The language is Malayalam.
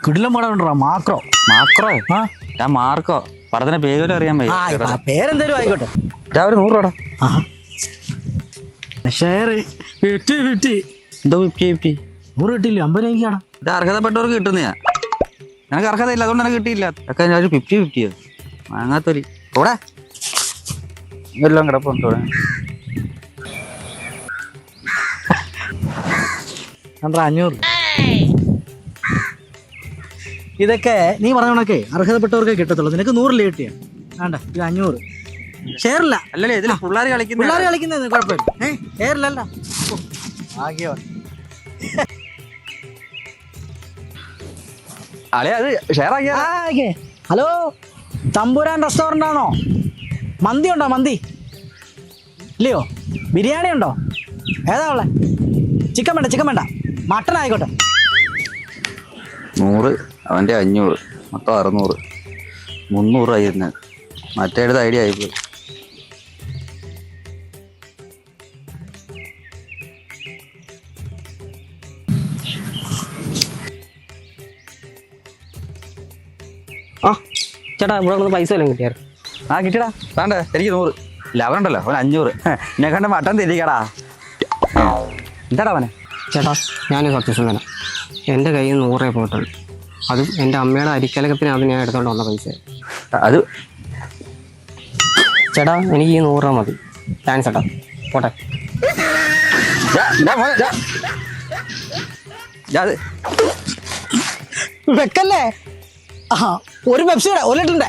കിടിലം പടം ഉണ്ടോ മാക്രോ? മാക്രോ? ആ ഞാൻ മാർക്കോ. പടത്തിന്റെ പേര് അറിയാൻ പേരെന്തേലും ആയിക്കോട്ടെ. ഒരു 100 രൂപ. ഷെയർ 50-50. എന്തോ 50-50? 100 കിട്ടില്ല, 50 രൂപയ്ക്കാണ്. ഇത് അർഹതപ്പെട്ടവർക്ക് കിട്ടുന്നയാ. എനിക്ക് അർഹതയില്ല, അതുകൊണ്ട് എനിക്ക് കിട്ടിയില്ല. ഒക്കെ ഞാൻ 50-50 വാങ്ങാത്തൊരു കൂടെ എല്ലാം കിടപ്പുണ്ടോ? 500. ഇതൊക്കെ നീ പറഞ്ഞ കണക്കേ അർഹതപ്പെട്ടവർക്കേ കിട്ടത്തുള്ളൂ. നിനക്ക് 100 രൂപ കിട്ടിയ വേണ്ട, ഇത് 500 ഷെയറില്ല. അല്ലല്ലേ ഇതിൽ പിള്ളേർ കളിക്കുന്നത് കുഴപ്പമില്ല. ഷെയറിലല്ല. അത് ഷെയർ ആക്കിയ. ഹലോ, തമ്പുരാൻ റെസ്റ്റോറൻ്റ് ആണോ? മന്തി ഉണ്ടോ? മന്തി ഇല്ലയോ? ബിരിയാണി ഉണ്ടോ? ഏതാ ഉള്ളത്? ചിക്കൻ വേണ്ട, മട്ടൺ ആയിക്കോട്ടെ. 100, അവൻ്റെ 500, മൊത്തം 600, 300 ആയിരുന്നു. മറ്റേടത്ത് ഐഡിയ ആയിപ്പോയി. ചേട്ടാ ഇവിടെ പൈസ വല്ലതും കിട്ടിയായിരുന്നു? കിട്ടിയടാ. വേണ്ടേ എനിക്ക് 100. അവനുണ്ടല്ലോ അവൻ 500. എന്നെ കണ്ട് മട്ടൻ തിരിക്കടാ. എന്താടാ അവനെ? ചേട്ടാ ഞാനൊരു സത്യസന്ധന. എൻ്റെ കയ്യിൽ 100 രൂപ പോയിട്ടുള്ളൂ. അതും എൻ്റെ അമ്മയുടെ അരിക്കലക്കത്തിന് അത് ഞാൻ എടുത്തോണ്ട് വന്ന പൈസ. അത് ചേട്ടാ എനിക്ക് ഈ 100 രൂപ മതി. താങ്ക്സ് ചേട്ടാ, പോട്ടെ. വെക്കല്ലേ. ഒരു പെപ്സിയുടെ 1 ലിറ്ററിന്റെ.